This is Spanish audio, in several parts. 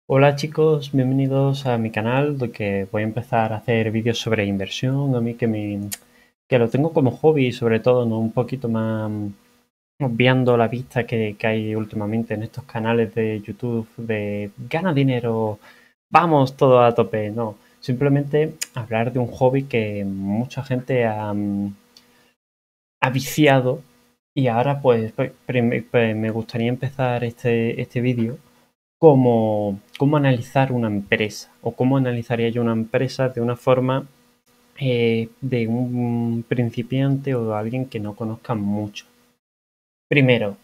Hola chicos, bienvenidos a mi canal, donde voy a empezar a hacer vídeos sobre inversión. A mí que lo tengo como hobby, sobre todo, ¿no? Un poquito más obviando la vista que hay últimamente en estos canales de YouTube de gana dinero, vamos todo a tope, no. Simplemente hablar de un hobby que mucha gente ha viciado y ahora pues me gustaría empezar este vídeo cómo analizar una empresa o cómo analizaría yo una empresa de una forma de un principiante o de alguien que no conozca mucho. Primero,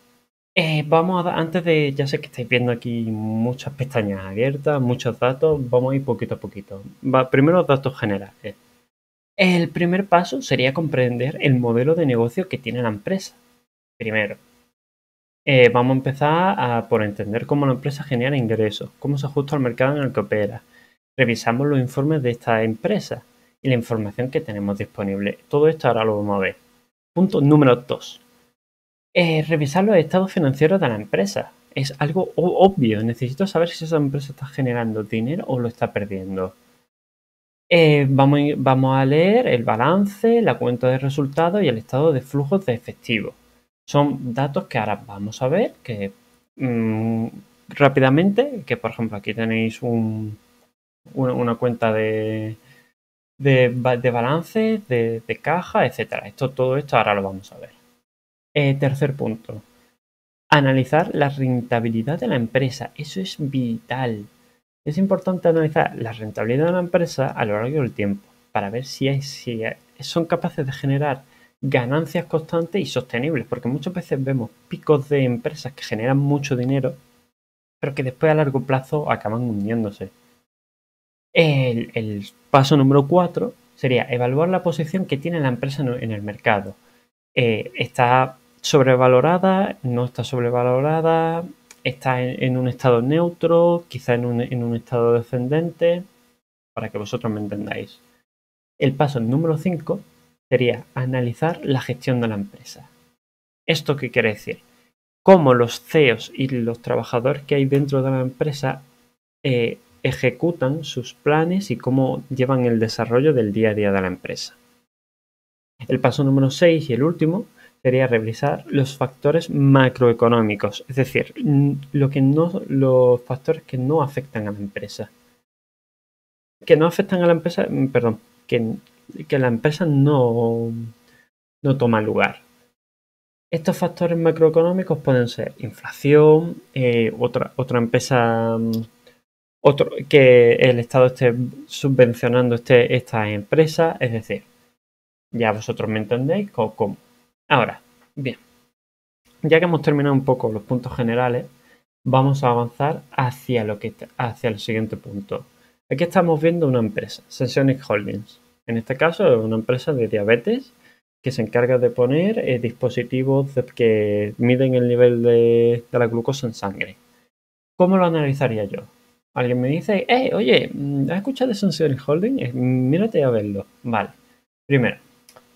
antes de, ya sé que estáis viendo aquí muchas pestañas abiertas, muchos datos, vamos a ir poquito a poquito. Primero, datos generales. El primer paso sería comprender el modelo de negocio que tiene la empresa. Primero, vamos a empezar por entender cómo la empresa genera ingresos, cómo se ajusta al mercado en el que opera. Revisamos los informes de esta empresa y la información que tenemos disponible. Todo esto ahora lo vamos a ver. Punto número 2. Revisar los estados financieros de la empresa. Es algo obvio. Necesito saber si esa empresa está generando dinero o lo está perdiendo. Vamos a leer el balance, la cuenta de resultados y el estado de flujos de efectivo. Son datos que ahora vamos a ver que rápidamente, que por ejemplo aquí tenéis una cuenta de balance, de caja, etcétera. Todo esto ahora lo vamos a ver. Tercer punto. Analizar la rentabilidad de la empresa. Eso es vital. Es importante analizar la rentabilidad de una empresa a lo largo del tiempo para ver si son capaces de generar ganancias constantes y sostenibles, porque muchas veces vemos picos de empresas que generan mucho dinero, pero que después a largo plazo acaban hundiéndose. El paso número 4 sería evaluar la posición que tiene la empresa en el mercado. ¿Está sobrevalorada? ¿No está sobrevalorada? ¿Está en un estado neutro? ¿Quizá en un estado descendente? Para que vosotros me entendáis. El paso número 5 sería analizar la gestión de la empresa. ¿Esto qué quiere decir? Cómo los CEOs y los trabajadores que hay dentro de la empresa ejecutan sus planes y cómo llevan el desarrollo del día a día de la empresa. El paso número 6 y el último sería revisar los factores macroeconómicos, es decir, los factores que no afectan a la empresa. Que no afectan a la empresa, perdón, que la empresa no toma lugar. Estos factores macroeconómicos pueden ser inflación, otra empresa, que el Estado esté subvencionando esta empresa, es decir, ya vosotros me entendéis cómo. Ahora, bien, ya que hemos terminado un poco los puntos generales, vamos a avanzar hacia el siguiente punto. Aquí estamos viendo una empresa, Sensonic Holdings. En este caso es una empresa de diabetes que se encarga de poner dispositivos que miden el nivel de la glucosa en sangre. ¿Cómo lo analizaría yo? Alguien me dice, oye, ¿has escuchado de Sensonic Holdings? Mírate a verlo. Vale. Primero,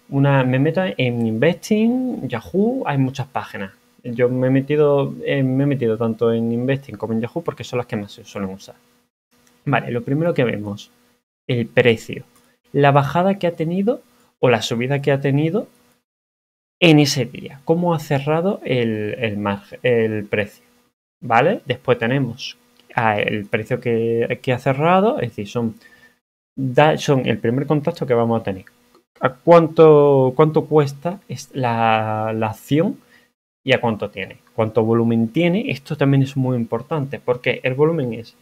me meto en Investing, Yahoo, hay muchas páginas. Yo me he metido tanto en Investing como en Yahoo porque son las que más se suelen usar. Vale, lo primero que vemos, el precio. La bajada que ha tenido o la subida que ha tenido en ese día. Cómo ha cerrado el precio. ¿Vale? Después tenemos el precio que ha cerrado, es decir, son el primer contacto que vamos a tener. ¿A cuánto cuesta la acción y a cuánto tiene? ¿Cuánto volumen tiene? Esto también es muy importante porque el volumen es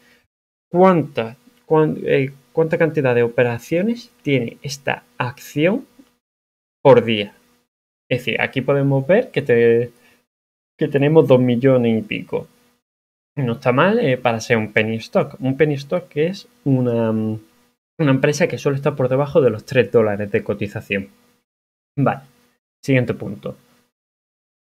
cuánta, cuánta cantidad de operaciones tiene esta acción por día. Es decir, aquí podemos ver que tenemos 2 millones y pico. No está mal para ser un penny stock. Un penny stock que es una empresa que suele estar por debajo de los $3 de cotización. Vale, siguiente punto.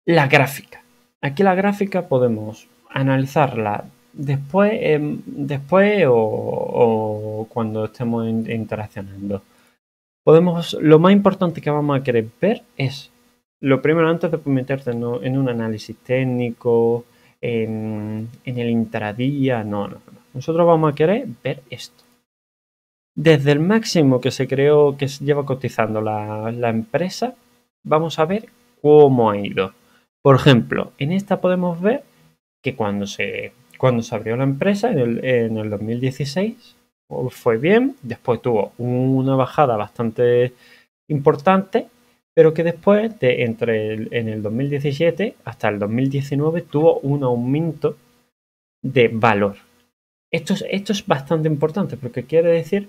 La gráfica. Aquí la gráfica podemos analizarla después o cuando estemos interaccionando. Lo más importante que vamos a querer ver es, lo primero antes de meterte en un análisis técnico, en el intradía, no. Nosotros vamos a querer ver esto. Desde el máximo que se creó, que se lleva cotizando la empresa, vamos a ver cómo ha ido. Por ejemplo, en esta podemos ver que cuando se abrió la empresa en el 2016 fue bien, después tuvo una bajada bastante importante, pero que después en el 2017 hasta el 2019 tuvo un aumento de valor. Esto es bastante importante porque quiere decir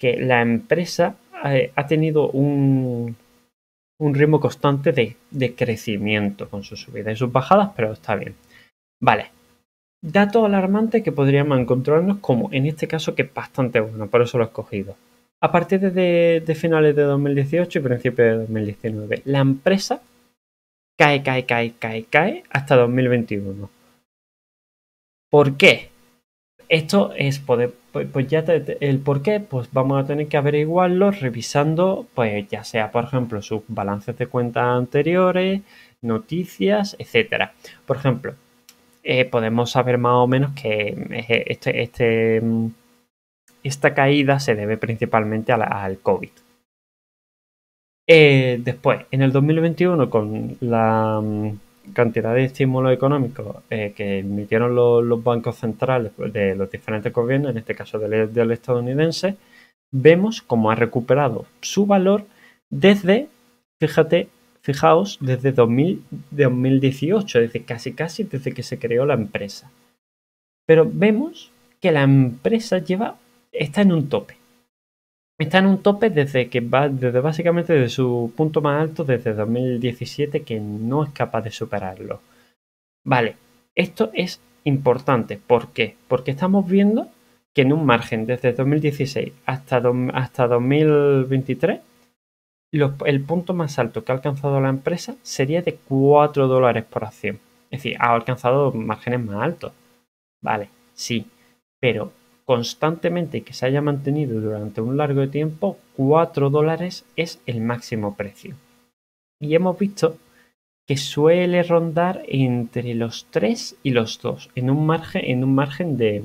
que la empresa ha tenido un ritmo constante de crecimiento con sus subidas y sus bajadas, pero está bien. Vale. Dato alarmante que podríamos encontrarnos como en este caso que es bastante bueno, por eso lo he escogido. A partir de finales de 2018 y principios de 2019, la empresa cae hasta 2021. ¿Por qué? Esto es poder, pues ya el por qué, pues vamos a tener que averiguarlo revisando, pues ya sea, por ejemplo, sus balances de cuentas anteriores, noticias, etcétera. Por ejemplo, podemos saber más o menos que esta caída se debe principalmente al COVID. Después, en el 2021, con la cantidad de estímulos económicos que emitieron los bancos centrales de los diferentes gobiernos, en este caso del estadounidense, vemos cómo ha recuperado su valor desde, fijaos, desde 2018, desde casi desde que se creó la empresa. Pero vemos que la empresa está en un tope. Está en un tope desde básicamente desde su punto más alto desde 2017 que no es capaz de superarlo. Vale, esto es importante. ¿Por qué? Porque estamos viendo que en un margen desde 2016 hasta 2023 el punto más alto que ha alcanzado la empresa sería de $4 por acción. Es decir, ha alcanzado márgenes más altos. Vale, sí, pero constantemente y que se haya mantenido durante un largo tiempo, $4 es el máximo precio. Y hemos visto que suele rondar entre los 3 y los 2, en un margen de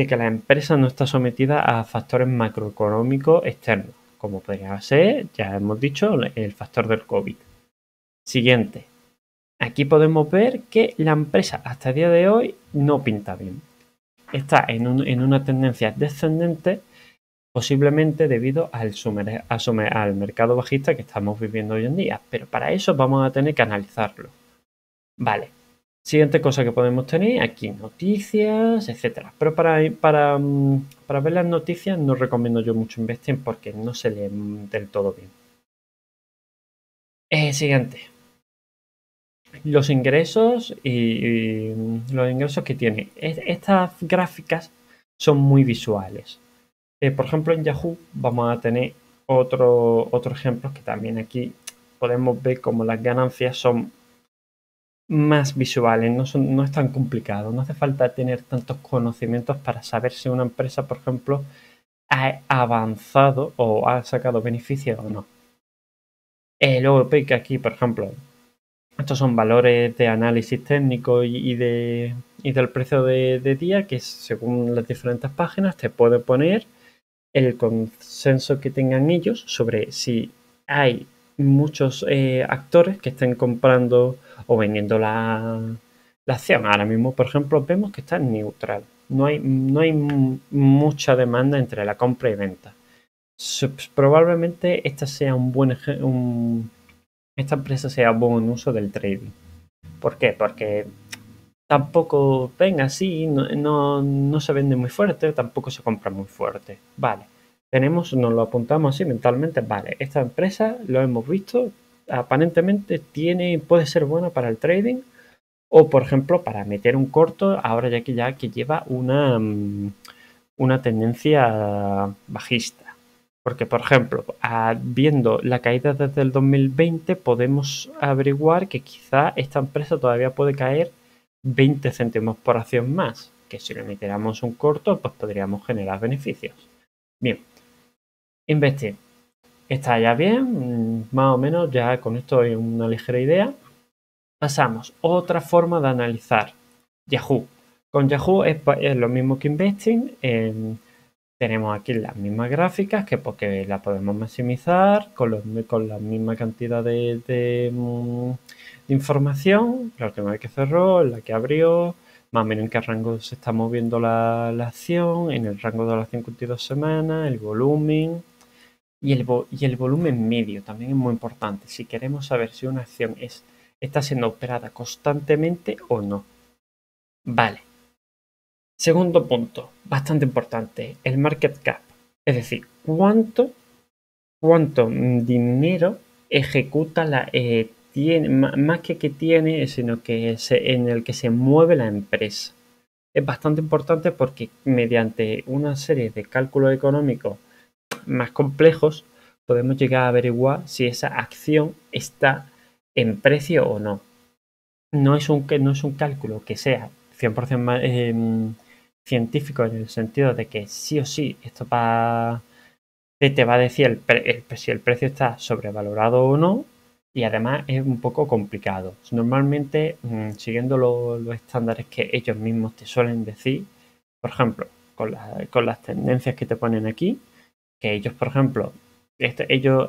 que la empresa no está sometida a factores macroeconómicos externos, como podría ser, ya hemos dicho, el factor del COVID. Siguiente. Aquí podemos ver que la empresa hasta el día de hoy no pinta bien. Está en una tendencia descendente, posiblemente debido al mercado bajista que estamos viviendo hoy en día. Pero para eso vamos a tener que analizarlo. Vale. Siguiente cosa que podemos tener aquí, noticias, etcétera. Pero para ver las noticias no recomiendo yo mucho Investing porque no se leen del todo bien. Siguiente. Los ingresos y los ingresos que tiene. Estas gráficas son muy visuales. Por ejemplo, en Yahoo vamos a tener otro ejemplo que también aquí podemos ver como las ganancias son más visuales, no es tan complicado. No hace falta tener tantos conocimientos para saber si una empresa, por ejemplo, ha avanzado o ha sacado beneficios o no. Luego veis que aquí, por ejemplo, estos son valores de análisis técnico y del precio de día que según las diferentes páginas te puede poner el consenso que tengan ellos sobre si hay muchos actores que estén comprando o vendiendo la acción. Ahora mismo, por ejemplo, vemos que está neutral. No hay mucha demanda entre la compra y venta. Probablemente esta sea esta empresa sea buen uso del trading. ¿Por qué? Porque tampoco venga así, no se vende muy fuerte, tampoco se compra muy fuerte. Vale, nos lo apuntamos así mentalmente. Vale, esta empresa lo hemos visto, aparentemente puede ser buena para el trading o, por ejemplo, para meter un corto ahora ya que lleva una tendencia bajista. Porque, por ejemplo, viendo la caída desde el 2020, podemos averiguar que quizá esta empresa todavía puede caer 20 céntimos por acción más, que si le metiéramos un corto, pues podríamos generar beneficios. Bien, Investing. Está ya bien, más o menos ya con esto hay una ligera idea. Pasamos. Otra forma de analizar Yahoo. Con Yahoo es lo mismo que Investing. Tenemos aquí las mismas gráficas que porque las podemos maximizar con la misma cantidad de información, la última vez que cerró, la que abrió, más o menos en qué rango se está moviendo la acción, en el rango de las 52 semanas, el volumen y el volumen medio también es muy importante si queremos saber si una acción está siendo operada constantemente o no. Vale. Segundo punto, bastante importante, el market cap. Es decir, cuánto dinero ejecuta tiene, más que tiene, sino que en el que se mueve la empresa. Es bastante importante porque mediante una serie de cálculos económicos más complejos podemos llegar a averiguar si esa acción está en precio o no. No es un cálculo que sea 100% científico en el sentido de que sí o sí esto te va a decir si el precio está sobrevalorado o no, y además es un poco complicado. Normalmente, siguiendo los estándares que ellos mismos te suelen decir, por ejemplo, con las tendencias que te ponen aquí, que ellos, por ejemplo, estos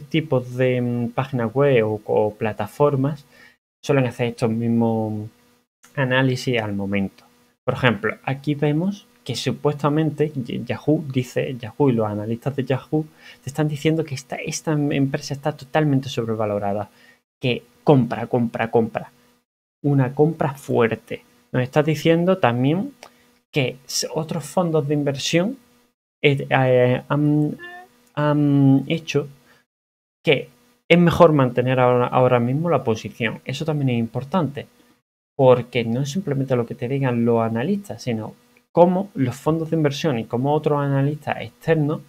tipos de páginas web o plataformas suelen hacer estos mismos análisis al momento. Por ejemplo, aquí vemos que supuestamente Yahoo y los analistas de Yahoo te están diciendo que esta empresa está totalmente sobrevalorada, que compra. Una compra fuerte. Nos está diciendo también que otros fondos de inversión han hecho que es mejor mantener ahora mismo la posición. Eso también es importante, porque no es simplemente lo que te digan los analistas, sino cómo los fondos de inversión y cómo otros analistas externos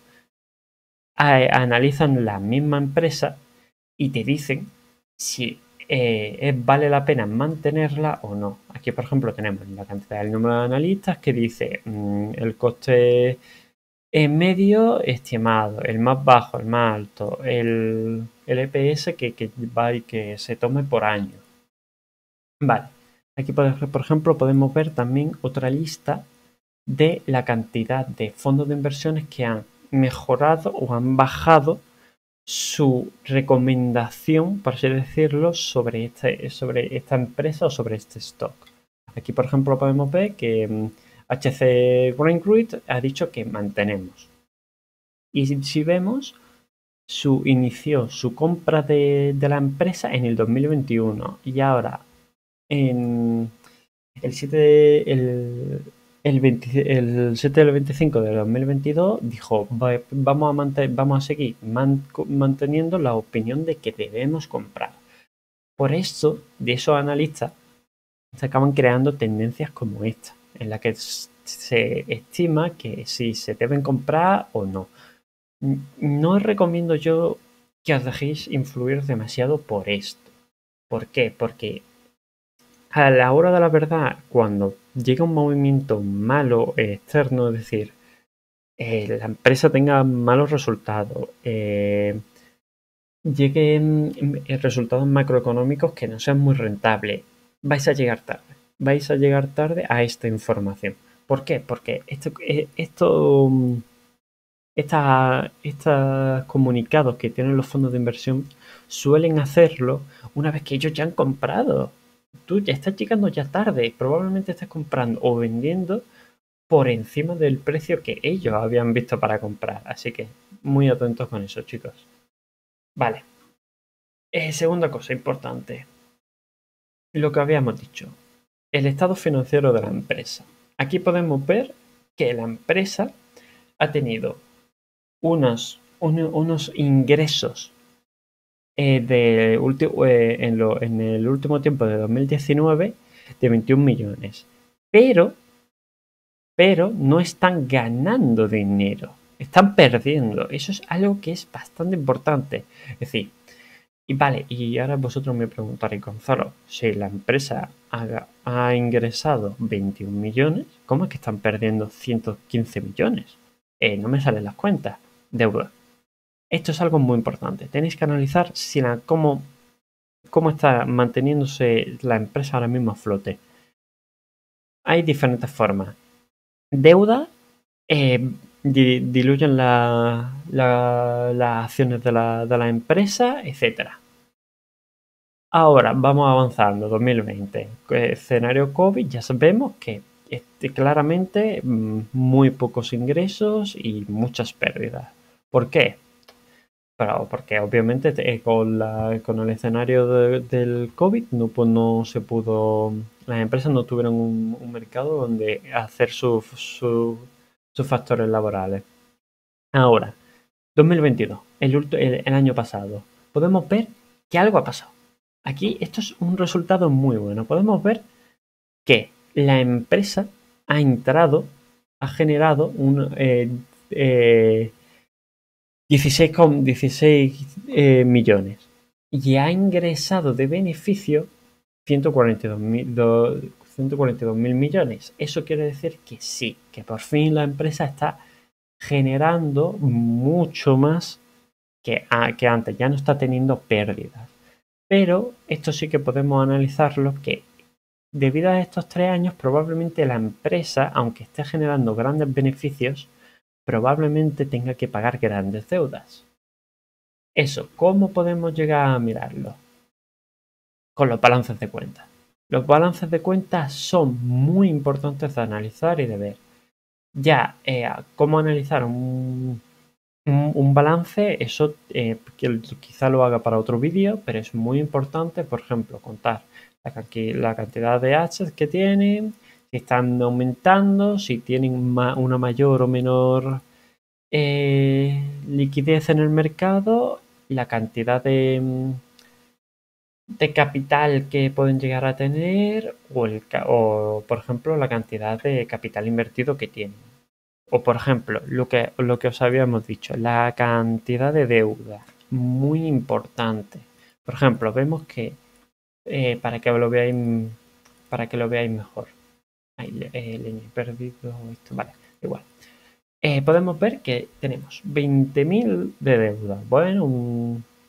analizan la misma empresa y te dicen si vale la pena mantenerla o no. Aquí, por ejemplo, tenemos la cantidad del número de analistas que dice el coste en medio estimado, el más bajo, el más alto, el EPS que se tome por año. Vale, aquí por ejemplo podemos ver también otra lista de la cantidad de fondos de inversiones que han mejorado o han bajado su recomendación, por así decirlo, sobre esta empresa o sobre este stock. Aquí, por ejemplo, podemos ver que HC Greenwood ha dicho que mantenemos. Y si vemos, inició su compra de la empresa en el 2021 y ahora en el 7, el 7 del 25 de 2022 dijo, vamos a seguir manteniendo la opinión de que debemos comprar. Por eso, de esos analistas, se acaban creando tendencias como esta, en la que se estima que si se deben comprar o no. No os recomiendo yo que os dejéis influir demasiado por esto. ¿Por qué? Porque a la hora de la verdad, cuando llega un movimiento malo externo, es decir, la empresa tenga malos resultados, lleguen resultados macroeconómicos que no sean muy rentables, vais a llegar tarde. Vais a llegar tarde a esta información. ¿Por qué? Porque estos comunicados que tienen los fondos de inversión suelen hacerlo una vez que ellos ya han comprado. Tú ya estás llegando ya tarde, probablemente estás comprando o vendiendo por encima del precio que ellos habían visto para comprar. Así que muy atentos con eso, chicos. Vale. Segunda cosa importante. Lo que habíamos dicho. El estado financiero de la empresa. Aquí podemos ver que la empresa ha tenido unos ingresos en el último tiempo de 2019 de 21 millones. Pero no están ganando dinero, están perdiendo. Eso es algo que es bastante importante. Es decir, y vale, y ahora vosotros me preguntaréis, Gonzalo, si la empresa ha ingresado 21 millones, ¿cómo es que están perdiendo 115 millones? No me salen las cuentas de euros. Esto es algo muy importante. Tenéis que analizar cómo cómo está manteniéndose la empresa ahora mismo a flote. Hay diferentes formas. Deuda, diluyen las acciones de la empresa, etcétera. Ahora vamos avanzando, 2020. Escenario COVID, ya sabemos que claramente muy pocos ingresos y muchas pérdidas. ¿Por qué? Porque obviamente con el escenario del COVID no se pudo, las empresas no tuvieron un mercado donde hacer sus factores laborales. Ahora, 2022, el año pasado, podemos ver que algo ha pasado. Aquí esto es un resultado muy bueno. Podemos ver que la empresa ha generado 16 millones y ha ingresado de beneficio 142.000 millones. Eso quiere decir que sí, que por fin la empresa está generando mucho más que antes, ya no está teniendo pérdidas. Pero esto sí que podemos analizarlo, que debido a estos 3 años probablemente la empresa, aunque esté generando grandes beneficios, probablemente tenga que pagar grandes deudas. Eso, ¿cómo podemos llegar a mirarlo? Con los balances de cuentas. Los balances de cuentas son muy importantes de analizar y de ver. Ya, cómo analizar un balance, eso quizá lo haga para otro vídeo, pero es muy importante, por ejemplo, contar la cantidad de assets que tienen, si están aumentando, si tienen una mayor o menor liquidez en el mercado, la cantidad de capital que pueden llegar a tener o, por ejemplo, la cantidad de capital invertido que tienen. O, por ejemplo, lo que os habíamos dicho, la cantidad de deuda, muy importante. Por ejemplo, vemos que, para que lo veáis mejor. Ahí, he perdido esto. Vale, igual. Podemos ver que tenemos 20.000 de deuda. Bueno,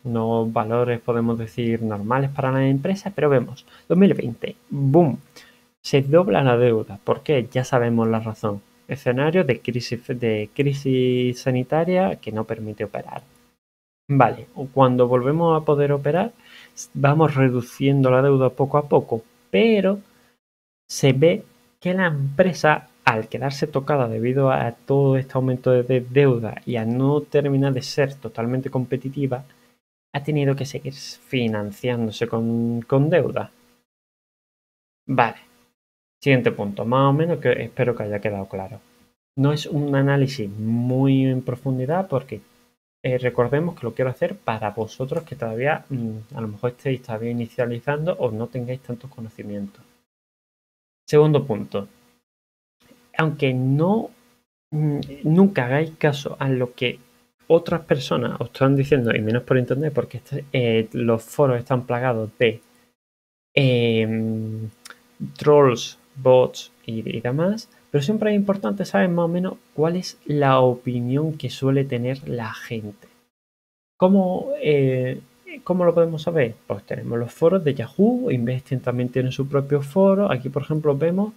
unos valores, podemos decir, normales para la empresa, pero vemos, 2020, ¡boom! Se dobla la deuda. ¿Por qué? Ya sabemos la razón. Escenario de crisis sanitaria que no permite operar. Vale, cuando volvemos a poder operar, vamos reduciendo la deuda poco a poco, pero se ve que la empresa, al quedarse tocada debido a todo este aumento de deuda y a no terminar de ser totalmente competitiva, ha tenido que seguir financiándose con deuda. Vale, siguiente punto, más o menos que espero que haya quedado claro. No es un análisis muy en profundidad porque recordemos que lo quiero hacer para vosotros que todavía a lo mejor estéis todavía inicializando o no tengáis tantos conocimientos. Segundo punto, aunque nunca hagáis caso a lo que otras personas os están diciendo, y menos por internet, porque los foros están plagados de trolls, bots y demás, pero siempre es importante saber más o menos cuál es la opinión que suele tener la gente. ¿Cómo lo podemos saber? Pues tenemos los foros de Yahoo, Investing también tiene su propio foro. Aquí, por ejemplo, vemos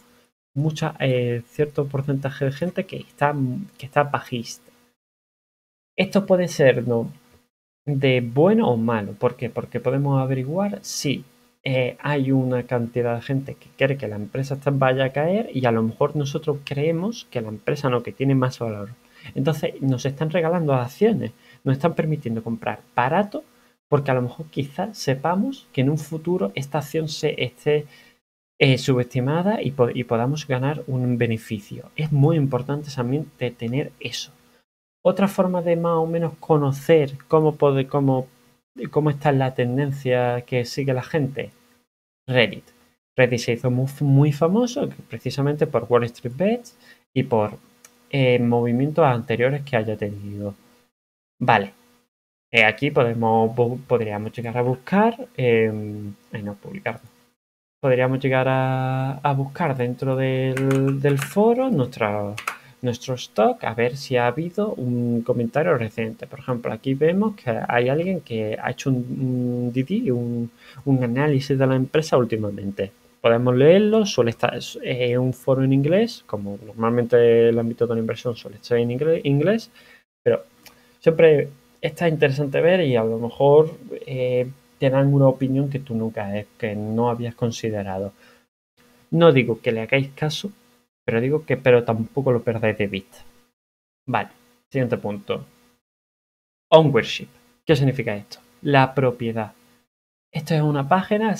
cierto porcentaje de gente que está bajista. Esto puede ser, ¿no?, de bueno o malo. ¿Por qué? Porque podemos averiguar si hay una cantidad de gente que cree que la empresa vaya a caer y a lo mejor nosotros creemos que la empresa no, que tiene más valor. Entonces nos están regalando acciones, nos están permitiendo comprar barato porque a lo mejor quizás sepamos que en un futuro esta acción se esté subestimada y podamos ganar un beneficio. Es muy importante también de tener eso. Otra forma de más o menos conocer cómo está la tendencia que sigue la gente, Reddit. Reddit se hizo muy famoso precisamente por Wall Street Bets y por movimientos anteriores que haya tenido. Vale, aquí podríamos llegar a buscar, no, publicar. Podríamos llegar a buscar dentro del foro nuestro stock a ver si ha habido un comentario reciente. Por ejemplo, aquí vemos que hay alguien que ha hecho un DD, un análisis de la empresa últimamente. Podemos leerlo, suele estar en un foro en inglés, como normalmente el ámbito de la inversión suele estar en inglés, pero siempre está interesante ver y a lo mejor te dan una opinión que tú nunca, que no habías considerado. No digo que le hagáis caso, pero digo que pero tampoco lo perdáis de vista. Vale, siguiente punto. Ownership. ¿Qué significa esto? La propiedad. Esto es una página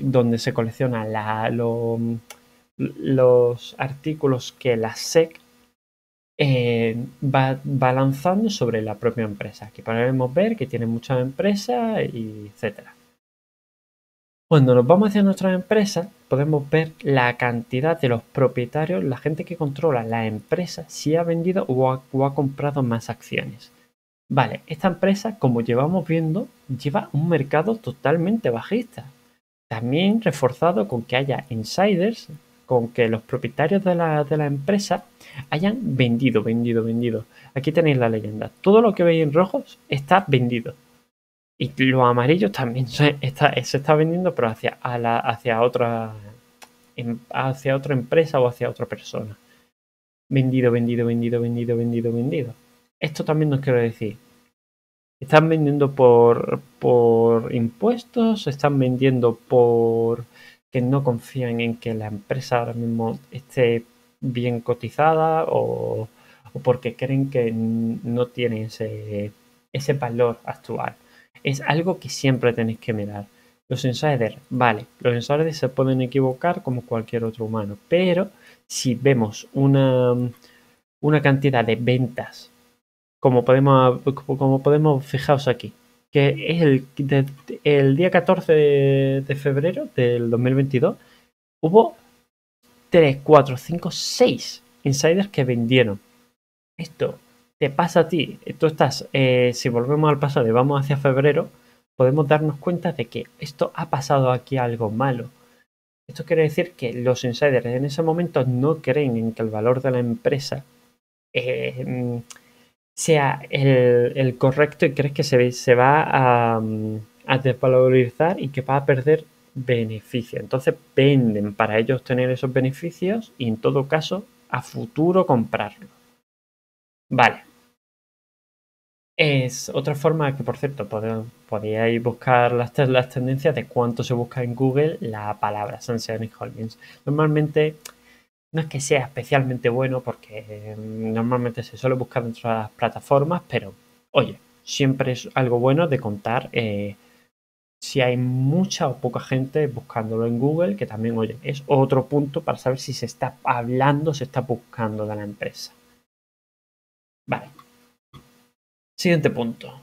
donde se coleccionan los artículos que la SEC va lanzando sobre la propia empresa. Aquí podemos ver que tiene muchas empresas, y etcétera. Cuando nos vamos hacia nuestras empresas, podemos ver la cantidad de los propietarios, la gente que controla la empresa, si ha vendido o ha comprado más acciones. Vale, esta empresa, como llevamos viendo, lleva un mercado totalmente bajista. También reforzado con que haya insiders, con que los propietarios de la empresa hayan vendido. Aquí tenéis la leyenda. Todo lo que veis en rojos está vendido. Y los amarillos también se está vendiendo, pero hacia otra empresa o hacia otra persona. Vendido. Esto también nos quiere decir, están vendiendo por impuestos, están vendiendo por que no confían en que la empresa ahora mismo esté bien cotizada o porque creen que no tiene ese valor actual. Es algo que siempre tenéis que mirar. Los insiders, vale, los insiders se pueden equivocar como cualquier otro humano, pero si vemos una cantidad de ventas, como podemos fijaros aquí, que es el día 14 de febrero del 2022, hubo 3, 4, 5, 6 insiders que vendieron. Esto te pasa a ti, tú estás, si volvemos al pasado y vamos hacia febrero, podemos darnos cuenta de que esto ha pasado aquí algo malo. Esto quiere decir que los insiders en ese momento no creen en que el valor de la empresa sea el correcto y crees que se va a desvalorizar y que va a perder beneficio. Entonces venden para ellos tener esos beneficios y en todo caso a futuro comprarlo. Vale. Es otra forma que, por cierto, podíais buscar las tendencias de cuánto se busca en Google la palabra Sanseonic Holdings. Normalmente no es que sea especialmente bueno porque normalmente se suele buscar dentro de las plataformas, pero oye, siempre es algo bueno de contar si hay mucha o poca gente buscándolo en Google, que también, oye, es otro punto para saber si se está hablando, se está buscando de la empresa. Vale. Siguiente punto.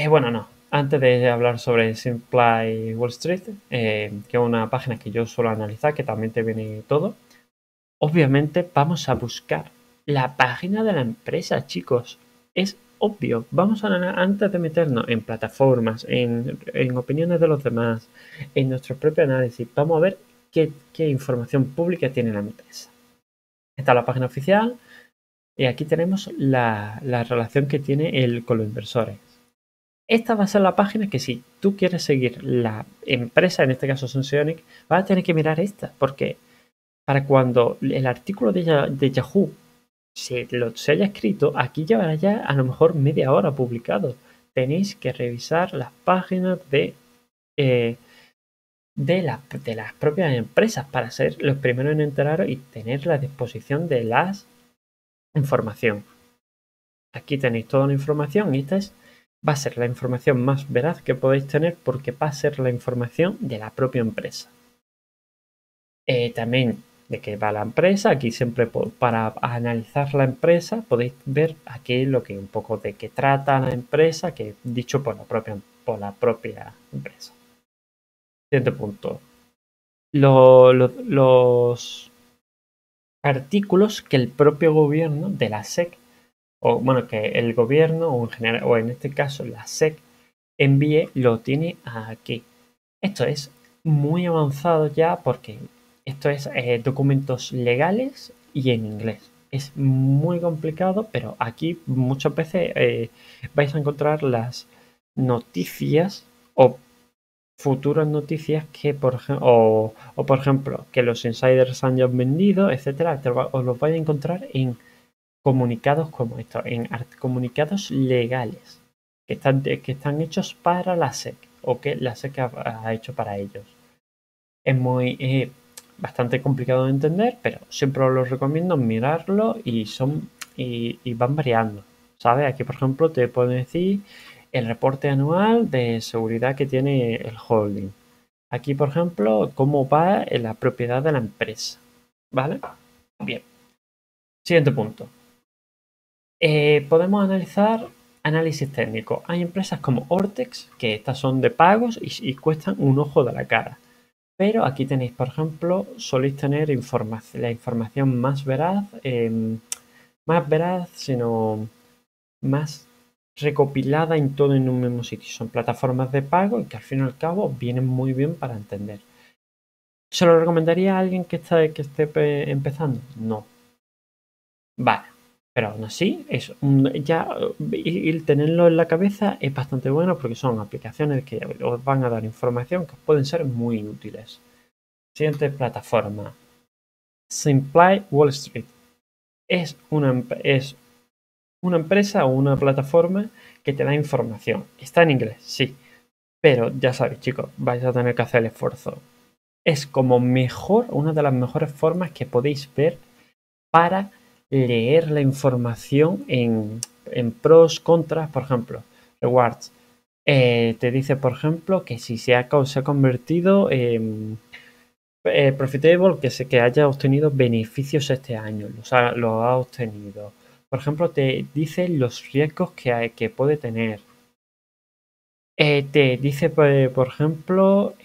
Bueno, no. Antes de hablar sobre Simply Wall Street, que es una página que yo suelo analizar, que también te viene todo, obviamente vamos a buscar la página de la empresa, chicos. Es obvio. Antes de meternos en plataformas, en opiniones de los demás, en nuestro propio análisis, vamos a ver qué información pública tiene la empresa. Esta es la página oficial y aquí tenemos la relación que tiene con los inversores. Esta va a ser la página que si tú quieres seguir la empresa, en este caso Senseonic, vas a tener que mirar esta, porque para cuando el artículo de Yahoo se haya escrito, aquí llevará ya a lo mejor media hora publicado. Tenéis que revisar las páginas de las propias empresas para ser los primeros en enteraros y tener la disposición de la información. Aquí tenéis toda la información y esta va a ser la información más veraz que podéis tener porque va a ser la información de la propia empresa. También de qué va la empresa, aquí siempre para analizar la empresa podéis ver aquí un poco de qué trata la empresa, que dicho por la propia empresa. Siguiente punto. Los artículos que el propio gobierno de la SEC, o bueno, que el gobierno o en general, o en este caso la SEC, envíe, lo tiene aquí. Esto es muy avanzado ya porque esto es documentos legales y en inglés. es muy complicado, pero aquí muchas veces vais a encontrar las noticias o futuras noticias que, por ejemplo, o por ejemplo, que los insiders hayan vendido, etcétera, os los vais a encontrar en comunicados como estos, en comunicados legales que están hechos para la SEC o que la SEC ha hecho para ellos. Es muy bastante complicado de entender, pero siempre os lo recomiendo mirarlo y van variando. ¿Sabes? Aquí, por ejemplo, te puedo decir el reporte anual de seguridad que tiene el holding. Aquí, por ejemplo, cómo va en la propiedad de la empresa. ¿Vale? Bien. Siguiente punto. Podemos analizar análisis técnico. Hay empresas como Ortex, que estas son de pagos y cuestan un ojo de la cara. Pero aquí tenéis, por ejemplo, soléis tener la información más veraz, sino más recopilada en todo en un mismo sitio. Son plataformas de pago y que al fin y al cabo vienen muy bien para entender. ¿Se lo recomendaría a alguien que esté empezando? No. Vale. Pero aún así, el tenerlo en la cabeza es bastante bueno porque son aplicaciones que os van a dar información que pueden ser muy útiles. Siguiente plataforma. Simply Wall Street. Es una empresa o una plataforma que te da información. Está en inglés, sí. Pero ya sabéis, chicos, vais a tener que hacer el esfuerzo. Es como una de las mejores formas que podéis ver para leer la información en pros, contras, por ejemplo, rewards. Te dice, por ejemplo, que si se ha convertido en profitable, que haya obtenido beneficios este año, los ha obtenido. Por ejemplo, te dice los riesgos que puede tener. Te dice, por ejemplo,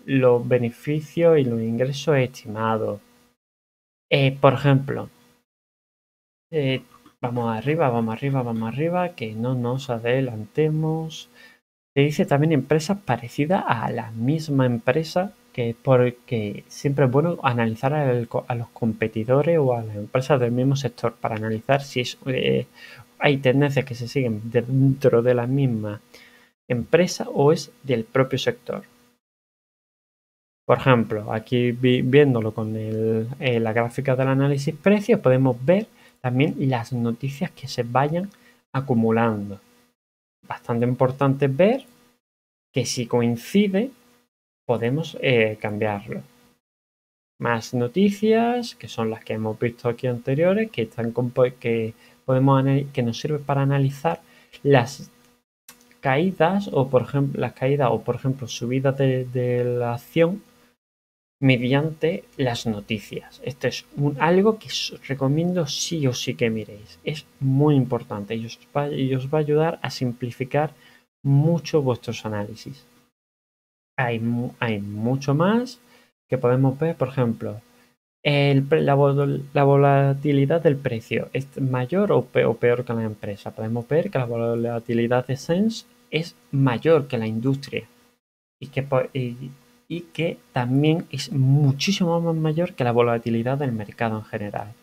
los beneficios y los ingresos estimados. Por ejemplo, vamos arriba, vamos arriba, vamos arriba, que no nos adelantemos. Te dice también empresas parecidas a la misma empresa, porque siempre es bueno analizar a los competidores o a las empresas del mismo sector para analizar si hay tendencias que se siguen dentro de la misma empresa o es del propio sector. Por ejemplo, aquí viéndolo con la gráfica del análisis precios, podemos ver también las noticias que se vayan acumulando. Bastante importante ver que si coincide, podemos cambiarlo. Más noticias, que son las que hemos visto aquí anteriores, que nos sirve para analizar las caídas o por ejemplo subidas de la acción mediante las noticias. Esto es algo que os recomiendo sí o sí que miréis. Es muy importante y os va a ayudar a simplificar mucho vuestros análisis. Hay mucho más que podemos ver, por ejemplo, la volatilidad del precio es mayor o peor que la empresa. Podemos ver que la volatilidad de Sense es mayor que la industria y que también es muchísimo más mayor que la volatilidad del mercado en general.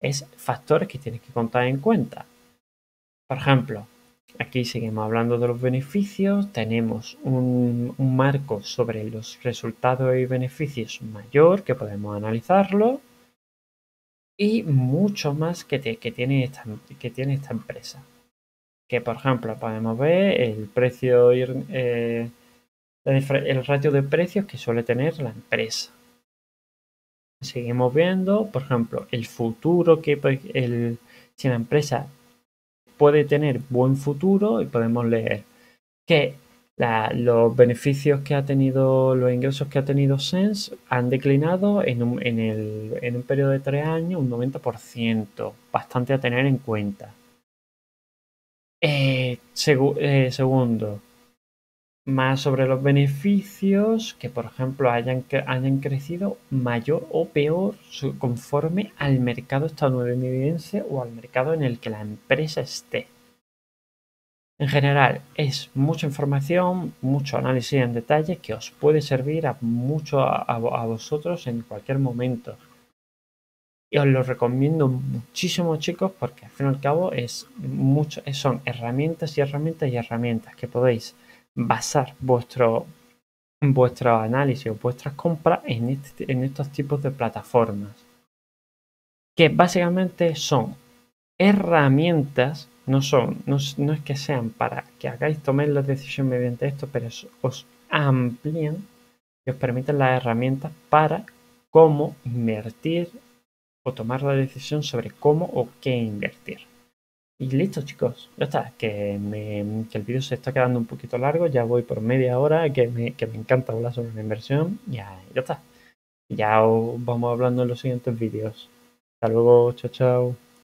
Es factores que tienes que contar en cuenta. Por ejemplo, aquí seguimos hablando de los beneficios, tenemos un marco sobre los resultados y beneficios mayor que podemos analizarlo y mucho más que tiene esta empresa. Que por ejemplo podemos ver el precio, el ratio de precios que suele tener la empresa. Seguimos viendo, por ejemplo, el futuro si la empresa puede tener buen futuro y podemos leer que los beneficios que ha tenido, los ingresos que ha tenido Sense han declinado en un periodo de 3 años un 90%, bastante a tener en cuenta. Segundo, más sobre los beneficios que, por ejemplo, hayan crecido mayor o peor conforme al mercado estadounidense o al mercado en el que la empresa esté. En general, es mucha información, mucho análisis en detalle que os puede servir mucho a vosotros en cualquier momento. Y os lo recomiendo muchísimo, chicos, porque al fin y al cabo son herramientas y herramientas y herramientas que podéis basar vuestro análisis o vuestras compras en estos tipos de plataformas. Que básicamente son herramientas, no es que sean para que toméis la decisión mediante esto, pero os amplían y os permiten las herramientas para cómo invertir o tomar la decisión sobre cómo o qué invertir. Y listo, chicos, ya está, que el vídeo se está quedando un poquito largo, ya voy por media hora, que me encanta hablar sobre una inversión, ya está. Ya os vamos hablando en los siguientes vídeos. Hasta luego, chao, chao.